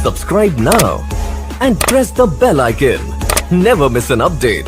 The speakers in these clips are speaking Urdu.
Subscribe now and press the bell icon. Never miss an update.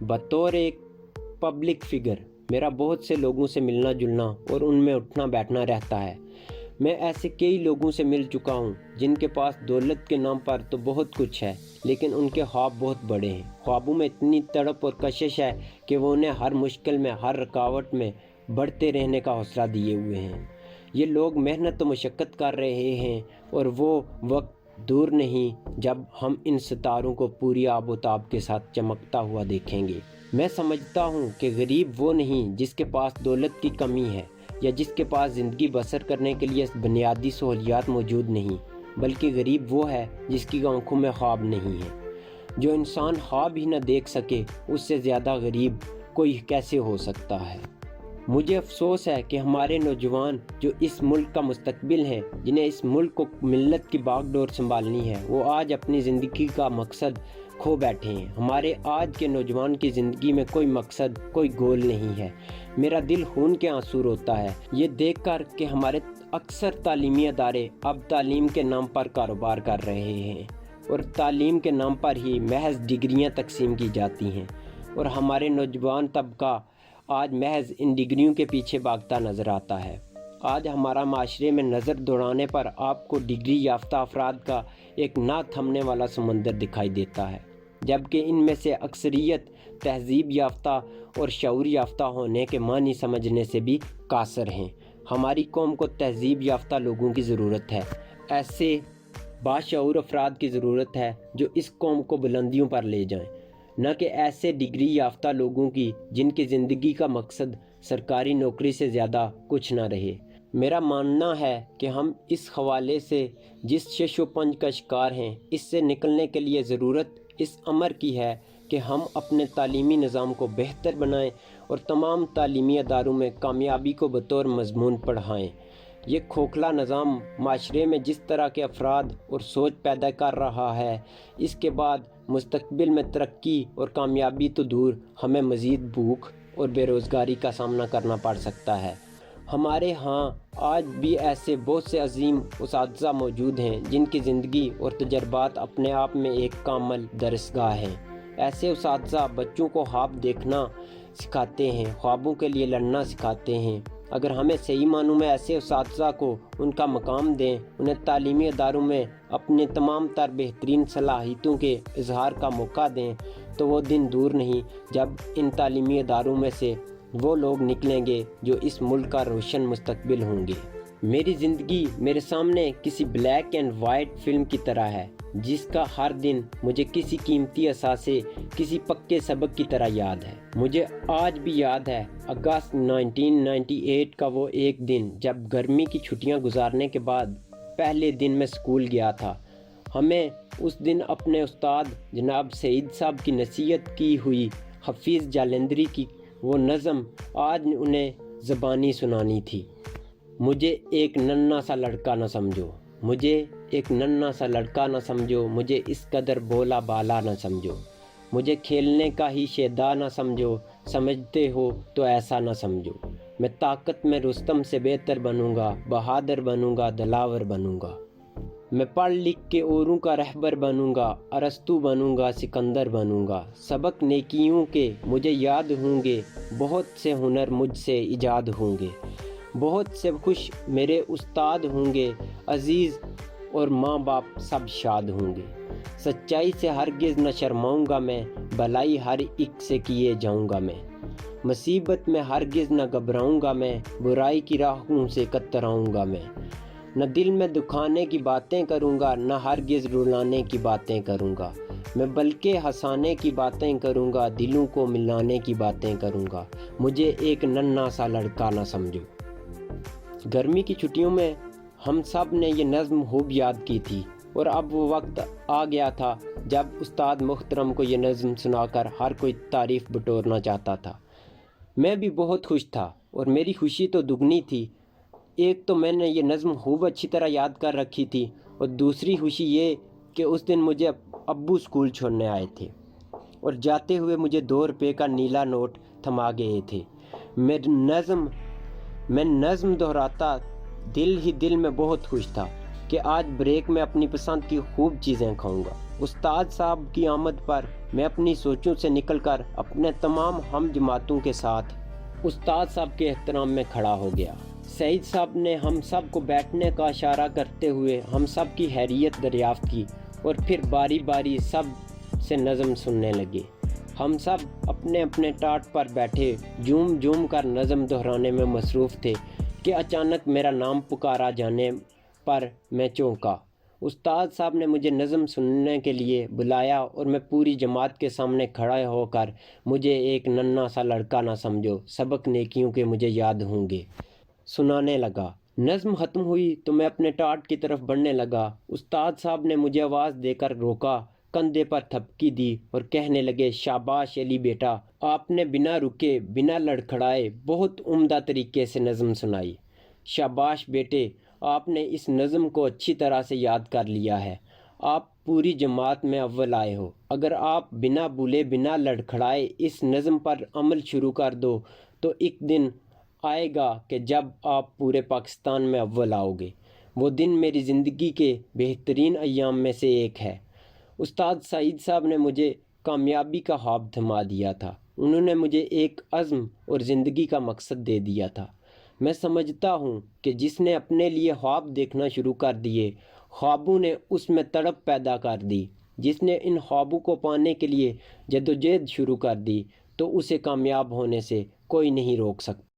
بطور ایک پبلک فگر میرا بہت سے لوگوں سے ملنا جلنا اور ان میں اٹھنا بیٹھنا رہتا ہے۔ میں ایسے کئی لوگوں سے مل چکا ہوں جن کے پاس دولت کے نام پر تو بہت کچھ ہے، لیکن ان کے خواب بہت بڑے ہیں۔ خوابوں میں اتنی تڑپ اور کشش ہے کہ وہ انہیں ہر مشکل میں، ہر رکاوٹ میں بڑھتے رہنے کا حوصلہ دیے ہوئے ہیں۔ یہ لوگ محنت و مشقت کر رہے ہیں اور وہ وقت دور نہیں جب ہم ان ستاروں کو پوری آب و تاب کے ساتھ چمکتا ہوا دیکھیں گے۔ میں سمجھتا ہوں کہ غریب وہ نہیں جس کے پاس دولت کی کمی ہے یا جس کے پاس زندگی بسر کرنے کے لیے بنیادی سہولیات موجود نہیں، بلکہ غریب وہ ہے جس کی آنکھوں میں خواب نہیں ہے۔ جو انسان خواب ہی نہ دیکھ سکے اس سے زیادہ غریب کوئی کیسے ہو سکتا ہے؟ مجھے افسوس ہے کہ ہمارے نوجوان جو اس ملک کا مستقبل ہیں، جنہیں اس ملک کو ملت کی باغ ڈور سنبھالنی ہے، وہ آج اپنی زندگی کا مقصد کھو بیٹھے ہیں۔ ہمارے آج کے نوجوان کی زندگی میں کوئی مقصد، کوئی گول نہیں ہے۔ میرا دل خون کے آنسو روتا ہے یہ دیکھ کر کہ ہمارے اکثر تعلیمی ادارے اب تعلیم کے نام پر کاروبار کر رہے ہیں اور تعلیم کے نام پر ہی محض ڈگریاں تقسیم کی جاتی ہیں، اور ہمارے نوجوان طبقہ آج محض ان ڈگریوں کے پیچھے بھاگتا نظر آتا ہے۔ آج ہمارا معاشرے میں نظر دوڑانے پر آپ کو ڈگری یافتہ افراد کا ایک نہ تھمنے والا سمندر دکھائی دیتا ہے، جبکہ ان میں سے اکثریت تہذیب یافتہ اور شعور یافتہ ہونے کے معنی سمجھنے سے بھی قاصر ہیں۔ ہماری قوم کو تہذیب یافتہ لوگوں کی ضرورت ہے، ایسے باشعور افراد کی ضرورت ہے جو اس قوم کو بلندیوں پر لے جائیں، نہ کہ ایسے ڈگری یافتہ لوگوں کی جن کی زندگی کا مقصد سرکاری نوکری سے زیادہ کچھ نہ رہے۔ میرا ماننا ہے کہ ہم اس حوالے سے جس شش و پنج کا شکار ہیں، اس سے نکلنے کے لیے ضرورت اس امر کی ہے کہ ہم اپنے تعلیمی نظام کو بہتر بنائیں اور تمام تعلیمی اداروں میں کامیابی کو بطور مضمون پڑھائیں۔ یہ کھوکھلا نظام معاشرے میں جس طرح کے افراد اور سوچ پیدا کر رہا ہے، اس کے بعد مستقبل میں ترقی اور کامیابی تو دور، ہمیں مزید بھوک اور بے روزگاری کا سامنا کرنا پڑ سکتا ہے۔ ہمارے ہاں آج بھی ایسے بہت سے عظیم اساتذہ موجود ہیں جن کی زندگی اور تجربات اپنے آپ میں ایک کامل درسگاہ ہیں۔ ایسے اساتذہ بچوں کو خواب دیکھنا سکھاتے ہیں، خوابوں کے لیے لڑنا سکھاتے ہیں۔ اگر ہمیں صحیح معنوں میں ایسے اساتذہ کو ان کا مقام دیں، انہیں تعلیمی اداروں میں اپنے تمام تر بہترین صلاحیتوں کے اظہار کا موقع دیں، تو وہ دن دور نہیں جب ان تعلیمی اداروں میں سے وہ لوگ نکلیں گے جو اس ملک کا روشن مستقبل ہوں گے۔ میری زندگی میرے سامنے کسی بلیک اینڈ وائٹ فلم کی طرح ہے، جس کا ہر دن مجھے کسی قیمتی اثاثے، کسی پکے سبق کی طرح یاد ہے۔ مجھے آج بھی یاد ہے اگست 1998 کا وہ ایک دن جب گرمی کی چھٹیاں گزارنے کے بعد پہلے دن میں اسکول گیا تھا۔ ہمیں اس دن اپنے استاد جناب سعید صاحب کی نصیحت کی ہوئی حفیظ جالندری کی وہ نظم آج انہیں زبانی سنانی تھی۔ مجھے ایک ننھا سا لڑکا نہ سمجھو، مجھے ایک ننھا سا لڑکا نہ سمجھو، مجھے اس قدر بولا بالا نہ سمجھو، مجھے کھیلنے کا ہی شیدا نہ سمجھو، سمجھتے ہو تو ایسا نہ سمجھو۔ میں طاقت میں رستم سے بہتر بنوں گا، بہادر بنوں گا، دلاور بنوں گا۔ میں پڑھ لکھ کے اوروں کا رہبر بنوں گا، ارسطو بنوں گا، سکندر بنوں گا۔ سبق نیکیوں کے مجھے یاد ہوں گے، بہت سے ہنر مجھ سے ایجاد ہوں گے، بہت سے خوش میرے استاد ہوں گے، عزیز اور ماں باپ سب شاد ہوں گے۔ سچائی سے ہرگز نہ شرماؤں گا میں، بھلائی ہر ایک سے کیے جاؤں گا میں۔ مصیبت میں ہرگز نہ گھبراؤں گا میں، برائی کی راہوں سے کتراؤں گا میں۔ نہ دل میں دکھانے کی باتیں کروں گا، نہ ہرگز رلانے کی باتیں کروں گا میں، بلکہ ہنسانے کی باتیں کروں گا، دلوں کو ملانے کی باتیں کروں گا۔ مجھے ایک ننھا سا لڑکا نہ سمجھو۔ گرمی کی چھٹیوں میں ہم سب نے یہ نظم خوب یاد کی تھی، اور اب وہ وقت آ گیا تھا جب استاد محترم کو یہ نظم سنا کر ہر کوئی تعریف بٹورنا چاہتا تھا۔ میں بھی بہت خوش تھا، اور میری خوشی تو دگنی تھی۔ ایک تو میں نے یہ نظم خوب اچھی طرح یاد کر رکھی تھی، اور دوسری خوشی یہ کہ اس دن مجھے ابو اسکول چھوڑنے آئے تھے اور جاتے ہوئے مجھے 2 روپے کا نیلا نوٹ تھما گئے تھے۔ میں نظم دہراتا دل ہی دل میں بہت خوش تھا کہ آج بریک میں اپنی پسند کی خوب چیزیں کھاؤں گا۔ استاد صاحب کی آمد پر میں اپنی سوچوں سے نکل کر اپنے تمام ہم جماعتوں کے ساتھ استاد صاحب کے احترام میں کھڑا ہو گیا۔ سعید صاحب نے ہم سب کو بیٹھنے کا اشارہ کرتے ہوئے ہم سب کی خیریت دریافت کی اور پھر باری باری سب سے نظم سننے لگے۔ ہم سب اپنے اپنے ٹاٹ پر بیٹھے جھوم جھوم کر نظم دہرانے میں مصروف تھے کہ اچانک میرا نام پکارا جانے پر میں چونکا۔ استاد صاحب نے مجھے نظم سننے کے لیے بلایا اور میں پوری جماعت کے سامنے کھڑا ہو کر مجھے ایک ننھا سا لڑکا نہ سمجھو، سبق نیکیوں کے مجھے یاد ہوں گے، سنانے لگا۔ نظم ختم ہوئی تو میں اپنے ٹاٹ کی طرف بڑھنے لگا۔ استاد صاحب نے مجھے آواز دے کر روکا، کندھے پر تھپکی دی اور کہنے لگے، شاباش علی بیٹا، آپ نے بنا رکے بنا لڑکھڑائے بہت عمدہ طریقے سے نظم سنائی۔ شاباش بیٹے، آپ نے اس نظم کو اچھی طرح سے یاد کر لیا ہے۔ آپ پوری جماعت میں اول آئے ہو۔ اگر آپ بنا بولے بنا لڑکھڑائے اس نظم پر عمل شروع کر دو تو ایک دن آئے گا کہ جب آپ پورے پاکستان میں اول آؤ گے۔ وہ دن میری زندگی کے بہترین ایام میں سے ایک ہے۔ استاد سعید صاحب نے مجھے کامیابی کا خواب تھما دیا تھا۔ انہوں نے مجھے ایک عزم اور زندگی کا مقصد دے دیا تھا۔ میں سمجھتا ہوں کہ جس نے اپنے لیے خواب دیکھنا شروع کر دیے، خوابوں نے اس میں تڑپ پیدا کر دی۔ جس نے ان خوابوں کو پانے کے لیے جدوجہد شروع کر دی تو اسے کامیاب ہونے سے کوئی نہیں روک سکتا۔